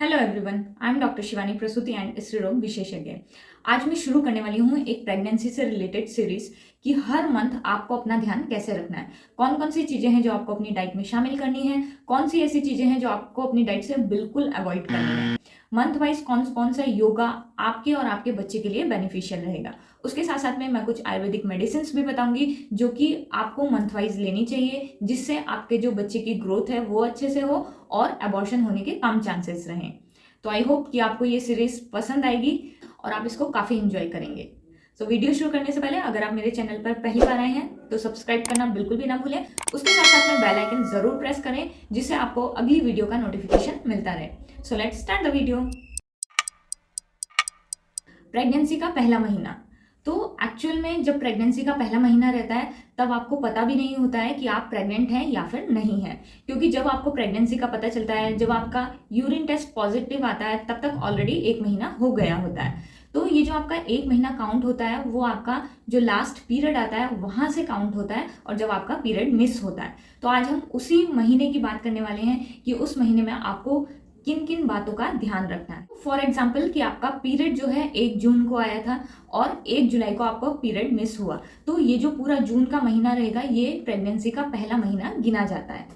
Hello everyone, I am doctor Shivani प्रसूति and स्त्री रोग विशेषज्ञ। आज मैं शुरू करने वाली हूँ एक प्रेगनेंसी से रिलेटेड सीरीज कि हर मंथ आपको अपना ध्यान कैसे रखना है, कौन कौन सी चीज़ें हैं जो आपको अपनी डाइट में शामिल करनी है, कौन सी ऐसी चीज़ें हैं जो आपको अपनी डाइट से बिल्कुल अवॉइड करनी है। मंथ वाइज कौन कौन सा योगा आपके और आपके बच्चे के लिए बेनिफिशियल रहेगा। उसके साथ साथ में मैं कुछ आयुर्वेदिक मेडिसिन भी बताऊंगी जो कि आपको मंथ वाइज लेनी चाहिए, जिससे आपके जो बच्चे की ग्रोथ है वो अच्छे से हो और अबॉर्शन होने के कम चांसेस रहें। तो आई होप कि आपको ये सीरीज पसंद आएगी और आप इसको काफ़ी इंजॉय करेंगे। वीडियो शुरू करने से पहले अगर आप मेरे चैनल पर पहली बार आए हैं तो सब्सक्राइब करना बिल्कुल भी ना भूलें। उसके साथ साथ में बेल आइकन जरूर प्रेस करें जिससे आपको अगली वीडियो का नोटिफिकेशन मिलता रहे। So let's start the video. Pregnancy का पहला महीना। तो एक्चुअल में जब प्रेगनेंसी का पहला महीना रहता है तब आपको पता भी नहीं होता है कि आप प्रेग्नेंट हैं या फिर नहीं है, क्योंकि जब आपको प्रेगनेंसी का पता चलता है, जब आपका यूरिन टेस्ट पॉजिटिव आता है, तब तक ऑलरेडी एक महीना हो गया होता है। तो ये जो आपका एक महीना काउंट होता है वो आपका जो लास्ट पीरियड आता है वहां से काउंट होता है, और जब आपका पीरियड मिस होता है। तो आज हम उसी महीने की बात करने वाले हैं कि उस महीने में आपको किन किन बातों का ध्यान रखना है। फॉर एग्जाम्पल कि आपका पीरियड जो है 1 जून को आया था और 1 जुलाई को आपको पीरियड मिस हुआ, तो ये जो पूरा जून का महीना रहेगा ये प्रेगनेंसी का पहला महीना गिना जाता है।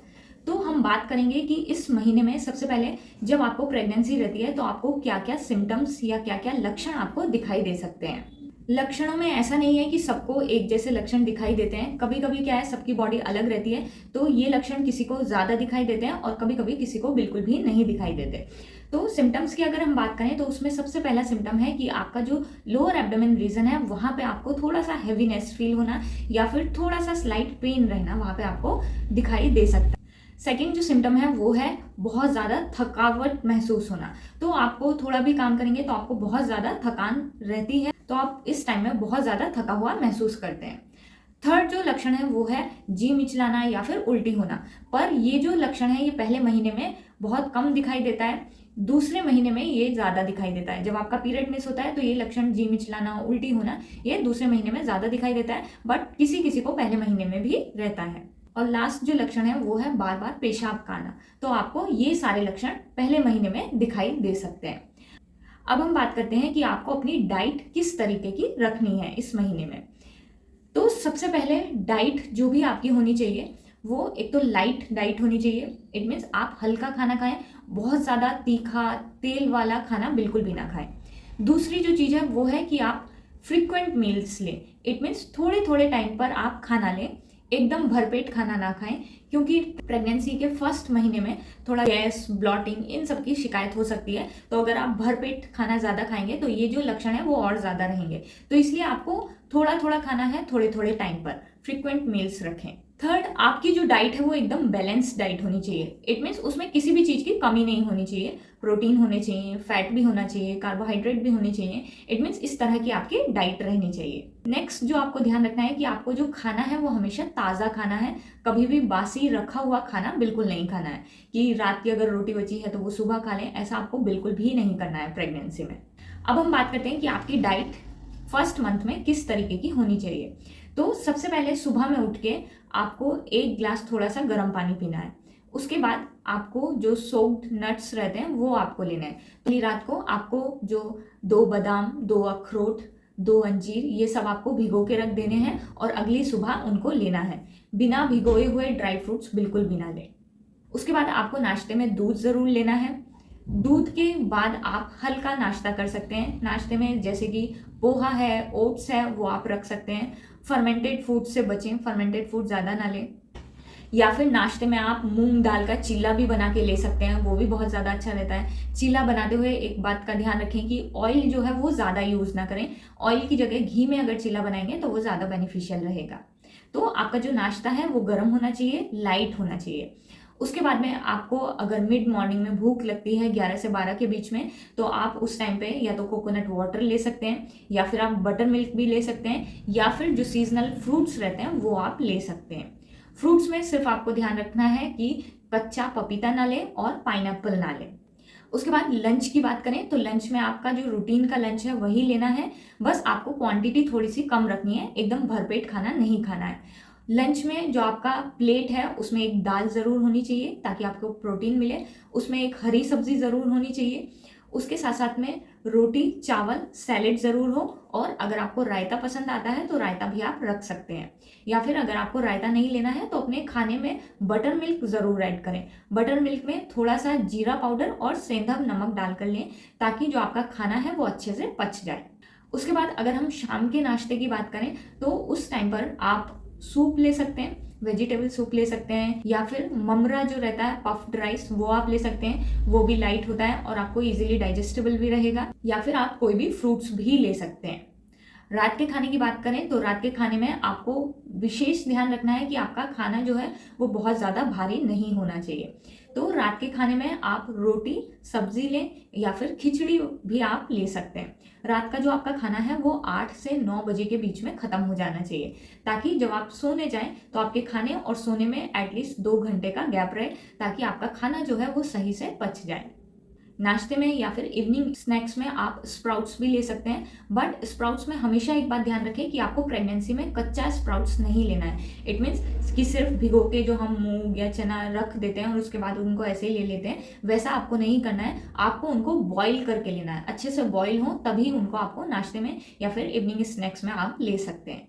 तो हम बात करेंगे कि इस महीने में सबसे पहले जब आपको प्रेगनेंसी रहती है तो आपको क्या क्या सिम्टम्स या क्या क्या लक्षण आपको दिखाई दे सकते हैं। लक्षणों में ऐसा नहीं है कि सबको एक जैसे लक्षण दिखाई देते हैं, कभी कभी क्या है सबकी बॉडी अलग रहती है, तो ये लक्षण किसी को ज़्यादा दिखाई देते हैं और कभी कभी किसी को बिल्कुल भी नहीं दिखाई देते। तो सिम्टम्स की अगर हम बात करें तो उसमें सबसे पहला सिम्टम है कि आपका जो लोअर एब्डोमेन रीजन है वहाँ पे आपको थोड़ा सा हैवीनेस फील होना या फिर थोड़ा सा स्लाइट पेन रहना वहाँ पे आपको दिखाई दे सकता है। सेकेंड जो सिम्टम है वो है बहुत ज़्यादा थकावट महसूस होना। तो आपको थोड़ा भी काम करेंगे तो आपको बहुत ज़्यादा थकान रहती है, तो आप इस टाइम में बहुत ज़्यादा थका हुआ महसूस करते हैं। थर्ड जो लक्षण है वो है जी मिचलाना या फिर उल्टी होना। पर ये जो लक्षण है ये पहले महीने में बहुत कम दिखाई देता है, दूसरे महीने में ये ज़्यादा दिखाई देता है। जब आपका पीरियड मिस होता है तो ये लक्षण जी मिचलाना उल्टी होना ये दूसरे महीने में ज़्यादा दिखाई देता है, बट किसी किसी को पहले महीने में भी रहता है। और लास्ट जो लक्षण है वो है बार बार पेशाब का आना। तो आपको ये सारे लक्षण पहले महीने में दिखाई दे सकते हैं। अब हम बात करते हैं कि आपको अपनी डाइट किस तरीके की रखनी है इस महीने में। तो सबसे पहले डाइट जो भी आपकी होनी चाहिए वो एक तो लाइट डाइट होनी चाहिए। इट मीन्स आप हल्का खाना खाएं, बहुत ज़्यादा तीखा तेल वाला खाना बिल्कुल भी ना खाएं। दूसरी जो चीज़ है वो है कि आप फ्रिक्वेंट मील्स लें। इट मीन्स थोड़े थोड़े टाइम पर आप खाना लें, एकदम भरपेट खाना ना खाएं, क्योंकि प्रेगनेंसी के फर्स्ट महीने में थोड़ा गैस ब्लॉटिंग इन सब की शिकायत हो सकती है। तो अगर आप भरपेट खाना ज़्यादा खाएंगे तो ये जो लक्षण है वो और ज़्यादा रहेंगे। तो इसलिए आपको थोड़ा थोड़ा खाना है, थोड़े थोड़े टाइम पर फ्रिक्वेंट मील्स रखें। थर्ड, आपकी जो डाइट है वो एकदम बैलेंस डाइट होनी चाहिए। इट मीन्स उसमें किसी भी चीज़ की कमी नहीं होनी चाहिए। प्रोटीन होने चाहिए, फैट भी होना चाहिए, कार्बोहाइड्रेट भी होने चाहिए। इट मीन्स इस तरह की आपकी डाइट रहनी चाहिए। नेक्स्ट जो आपको ध्यान रखना है कि आपको जो खाना है वो हमेशा ताज़ा खाना है। कभी भी बासी रखा हुआ खाना बिल्कुल नहीं खाना है कि रात की अगर रोटी बची है तो वो सुबह खा लें, ऐसा आपको बिल्कुल भी नहीं करना है प्रेगनेंसी में। अब हम बात करते हैं कि आपकी डाइट फर्स्ट मंथ में किस तरीके की होनी चाहिए। तो सबसे पहले सुबह में उठ के आपको 1 गिलास थोड़ा सा गर्म पानी पीना है। उसके बाद आपको जो सोक्ड नट्स रहते हैं वो आपको लेना है। तो रात को आपको जो 2 बादाम, 2 अखरोट, 2 अंजीर ये सब आपको भिगो के रख देने हैं और अगली सुबह उनको लेना है। बिना भिगोए हुए ड्राई फ्रूट्स बिल्कुल भी ना लें। उसके बाद आपको नाश्ते में दूध ज़रूर लेना है। दूध के बाद आप हल्का नाश्ता कर सकते हैं। नाश्ते में जैसे कि पोहा है, ओट्स है, वो आप रख सकते हैं। फर्मेंटेड फूड से बचें, फर्मेंटेड फूड ज़्यादा ना लें। या फिर नाश्ते में आप मूंग दाल का चीला भी बना के ले सकते हैं, वो भी बहुत ज़्यादा अच्छा रहता है। चीला बनाते हुए एक बात का ध्यान रखें कि ऑयल जो है वो ज़्यादा यूज़ ना करें। ऑयल की जगह घी में अगर चीला बनाएंगे तो वो ज़्यादा बेनिफिशियल रहेगा। तो आपका जो नाश्ता है वो गर्म होना चाहिए, लाइट होना चाहिए। उसके बाद में आपको अगर मिड मॉर्निंग में भूख लगती है 11 से 12 के बीच में, तो आप उस टाइम पे या तो कोकोनट वाटर ले सकते हैं या फिर आप बटर मिल्क भी ले सकते हैं, या फिर जो सीजनल फ्रूट्स रहते हैं वो आप ले सकते हैं। फ्रूट्स में सिर्फ आपको ध्यान रखना है कि कच्चा पपीता ना लें और पाइनएप्पल ना लें। उसके बाद लंच की बात करें तो लंच में आपका जो रूटीन का लंच है वही लेना है, बस आपको क्वांटिटी थोड़ी सी कम रखनी है, एकदम भरपेट खाना नहीं खाना है। लंच में जो आपका प्लेट है उसमें एक दाल ज़रूर होनी चाहिए ताकि आपको प्रोटीन मिले, उसमें एक हरी सब्जी ज़रूर होनी चाहिए, उसके साथ साथ में रोटी, चावल, सैलेड ज़रूर हो, और अगर आपको रायता पसंद आता है तो रायता भी आप रख सकते हैं। या फिर अगर आपको रायता नहीं लेना है तो अपने खाने में बटर मिल्क ज़रूर ऐड करें। बटर मिल्क में थोड़ा सा जीरा पाउडर और सेंधा नमक डाल कर लें ताकि जो आपका खाना है वो अच्छे से पच जाए। उसके बाद अगर हम शाम के नाश्ते की बात करें तो उस टाइम पर आप सूप ले सकते हैं, वेजिटेबल सूप ले सकते हैं, या फिर ममरा जो रहता है पफ्ड राइस वो आप ले सकते हैं, वो भी लाइट होता है और आपको इजीली डाइजेस्टेबल भी रहेगा, या फिर आप कोई भी फ्रूट्स भी ले सकते हैं। रात के खाने की बात करें तो रात के खाने में आपको विशेष ध्यान रखना है कि आपका खाना जो है वो बहुत ज़्यादा भारी नहीं होना चाहिए। तो रात के खाने में आप रोटी, सब्जी लें या फिर खिचड़ी भी आप ले सकते हैं। रात का जो आपका खाना है वो 8 से 9 बजे के बीच में ख़त्म हो जाना चाहिए ताकि जब आप सोने जाएं तो आपके खाने और सोने में एटलीस्ट 2 घंटे का गैप रहे ताकि आपका खाना जो है वो सही से पच जाए। नाश्ते में या फिर इवनिंग स्नैक्स में आप स्प्राउट्स भी ले सकते हैं, बट स्प्राउट्स में हमेशा एक बात ध्यान रखें कि आपको प्रेगनेंसी में कच्चा स्प्राउट्स नहीं लेना है। इट मीन्स कि सिर्फ भिगो के जो हम मूंग या चना रख देते हैं और उसके बाद उनको ऐसे ही ले लेते हैं, वैसा आपको नहीं करना है। आपको उनको बॉईल करके लेना है, अच्छे से बॉईल हो तभी उनको आपको नाश्ते में या फिर इवनिंग स्नैक्स में आप ले सकते हैं।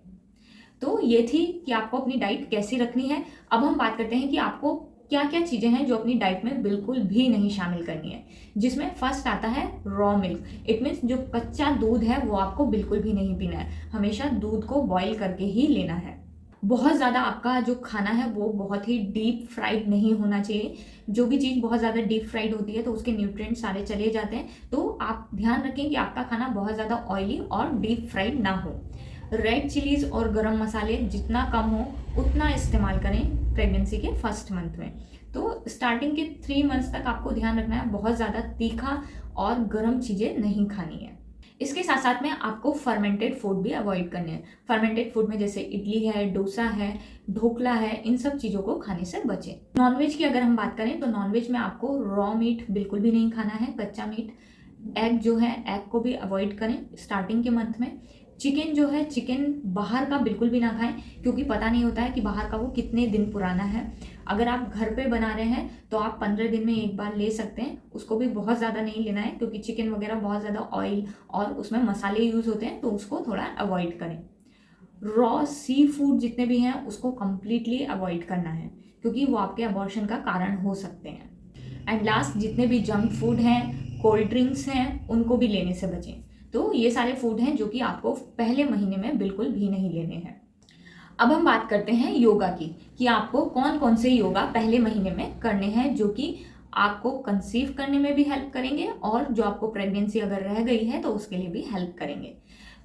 तो ये थी कि आपको अपनी डाइट कैसी रखनी है। अब हम बात करते हैं कि आपको क्या क्या चीज़ें हैं जो अपनी डाइट में बिल्कुल भी नहीं शामिल करनी है, जिसमें फर्स्ट आता है रॉ मिल्क। इट मीन्स जो कच्चा दूध है वो आपको बिल्कुल भी नहीं पीना है, हमेशा दूध को बॉईल करके ही लेना है। बहुत ज़्यादा आपका जो खाना है वो बहुत ही डीप फ्राइड नहीं होना चाहिए। जो भी चीज़ बहुत ज़्यादा डीप फ्राइड होती है तो उसके न्यूट्रिएंट सारे चले जाते हैं, तो आप ध्यान रखें कि आपका खाना बहुत ज़्यादा ऑयली और डीप फ्राइड ना हो। रेड चिलीज़ और गरम मसाले जितना कम हो उतना इस्तेमाल करें प्रेगनेंसी के फर्स्ट मंथ में। तो स्टार्टिंग के 3 मंथ्स तक आपको ध्यान रखना है बहुत ज़्यादा तीखा और गर्म चीज़ें नहीं खानी है। इसके साथ साथ में आपको फर्मेंटेड फूड भी अवॉइड करने हैं। फर्मेंटेड फूड में जैसे इडली है, डोसा है, ढोकला है, इन सब चीज़ों को खाने से बचें। नॉनवेज की अगर हम बात करें तो नॉनवेज में आपको रॉ मीट बिल्कुल भी नहीं खाना है, कच्चा मीट। एग जो है, एग को भी अवॉइड करें स्टार्टिंग के मंथ में। चिकन जो है, चिकन बाहर का बिल्कुल भी ना खाएं क्योंकि पता नहीं होता है कि बाहर का वो कितने दिन पुराना है। अगर आप घर पे बना रहे हैं तो आप 15 दिन में एक बार ले सकते हैं, उसको भी बहुत ज़्यादा नहीं लेना है क्योंकि चिकन वगैरह बहुत ज़्यादा ऑयल और उसमें मसाले यूज़ होते हैं, तो उसको थोड़ा अवॉइड करें। रॉ सी फूड जितने भी हैं उसको कम्प्लीटली अवॉइड करना है क्योंकि वो आपके अबॉर्शन का कारण हो सकते हैं। एंड लास्ट, जितने भी जंक फूड हैं, कोल्ड ड्रिंक्स हैं, उनको भी लेने से बचें। तो ये सारे फूड हैं जो कि आपको पहले महीने में बिल्कुल भी नहीं लेने हैं। अब हम बात करते हैं योगा की कि आपको कौन कौन से योगा पहले महीने में करने हैं जो कि आपको कंसीव करने में भी हेल्प करेंगे और जो आपको प्रेगनेंसी अगर रह गई है तो उसके लिए भी हेल्प करेंगे।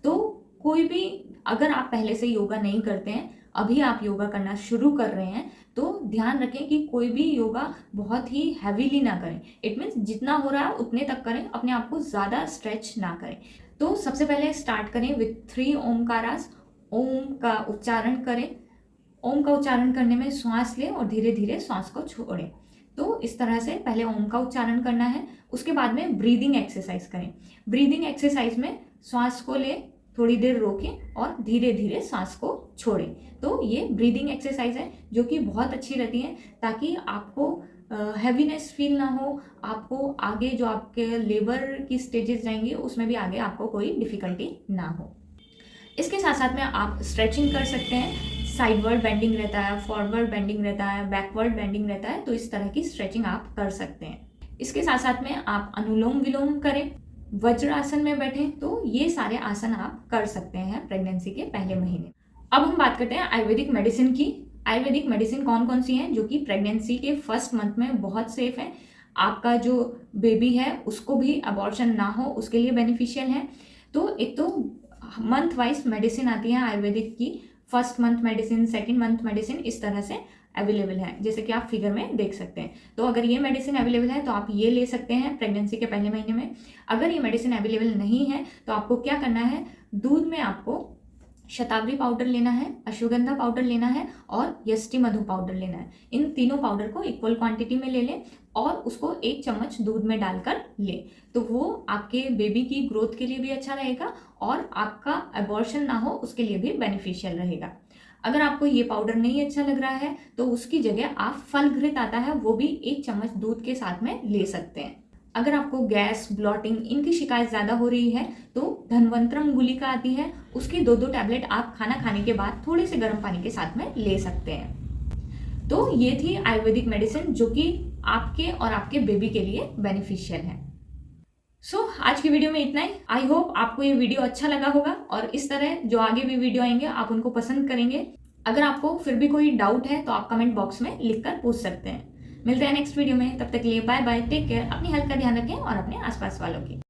तो कोई भी, अगर आप पहले से योगा नहीं करते हैं, अभी आप योगा करना शुरू कर रहे हैं, तो ध्यान रखें कि कोई भी योगा बहुत ही हैवीली ना करें। इट मीन्स जितना हो रहा है उतने तक करें, अपने आप को ज़्यादा स्ट्रेच ना करें। तो सबसे पहले स्टार्ट करें विथ 3 ओमकारास। ओम का उच्चारण करें। ओम का उच्चारण करने में श्वास लें और धीरे धीरे श्वास को छोड़ें। तो इस तरह से पहले ओम का उच्चारण करना है, उसके बाद में ब्रीदिंग एक्सरसाइज करें। ब्रीदिंग एक्सरसाइज में श्वास को लें, थोड़ी देर रोकें और धीरे धीरे सांस को छोड़ें। तो ये ब्रीदिंग एक्सरसाइज है जो कि बहुत अच्छी रहती है ताकि आपको हैवीनेस फील ना हो, आपको आगे जो आपके लेबर की स्टेजेस जाएंगी उसमें भी आगे आपको कोई डिफिकल्टी ना हो। इसके साथ साथ में आप स्ट्रेचिंग कर सकते हैं। साइडवर्ड बेंडिंग रहता है, फॉरवर्ड बेंडिंग रहता है, बैकवर्ड बेंडिंग रहता है, तो इस तरह की स्ट्रेचिंग आप कर सकते हैं। इसके साथ साथ में आप अनुलोम विलोम करें, वज्रासन में बैठें, तो ये सारे आसन आप कर सकते हैं प्रेगनेंसी के पहले महीने। अब हम बात करते हैं आयुर्वेदिक मेडिसिन की। आयुर्वेदिक मेडिसिन कौन कौन सी हैं जो कि प्रेगनेंसी के फर्स्ट मंथ में बहुत सेफ है, आपका जो बेबी है उसको भी अबॉर्शन ना हो उसके लिए बेनिफिशियल है। तो एक तो मंथ वाइज मेडिसिन आती है आयुर्वेदिक की, first month medicine, second month medicine, इस तरह से अवेलेबल है, जैसे कि आप फिगर में देख सकते हैं। तो अगर ये मेडिसिन अवेलेबल है तो आप ये ले सकते हैं प्रेगनेंसी के पहले महीने में। अगर ये मेडिसिन अवेलेबल नहीं है तो आपको क्या करना है, दूध में आपको शतावरी पाउडर लेना है, अश्वगंधा पाउडर लेना है और यष्टि मधु पाउडर लेना है। इन तीनों पाउडर को इक्वल क्वांटिटी में ले लें और उसको 1 चम्मच दूध में डालकर लें, तो वो आपके बेबी की ग्रोथ के लिए भी अच्छा रहेगा और आपका अबॉर्शन ना हो उसके लिए भी बेनिफिशियल रहेगा। अगर आपको ये पाउडर नहीं अच्छा लग रहा है तो उसकी जगह आप फल घृत आता है वो भी 1 चम्मच दूध के साथ में ले सकते हैं। अगर आपको गैस, ब्लॉटिंग इनकी शिकायत ज़्यादा हो रही है तो धनवंतरम गुलिका आती है, उसकी 2-2 टैबलेट आप खाना खाने के बाद थोड़े से गर्म पानी के साथ में ले सकते हैं। तो ये थी आयुर्वेदिक मेडिसिन जो कि आपके और आपके बेबी के लिए बेनिफिशियल है। आज की वीडियो में इतना ही। आई होप आपको ये वीडियो अच्छा लगा होगा और इस तरह जो आगे भी वीडियो आएंगे आप उनको पसंद करेंगे। अगर आपको फिर भी कोई डाउट है तो आप कमेंट बॉक्स में लिखकर पूछ सकते हैं। मिलते हैं नेक्स्ट वीडियो में, तब तक के लिए बाय बाय, टेक केयर, अपनी हेल्थ का ध्यान रखें और अपने आसपास वालों की।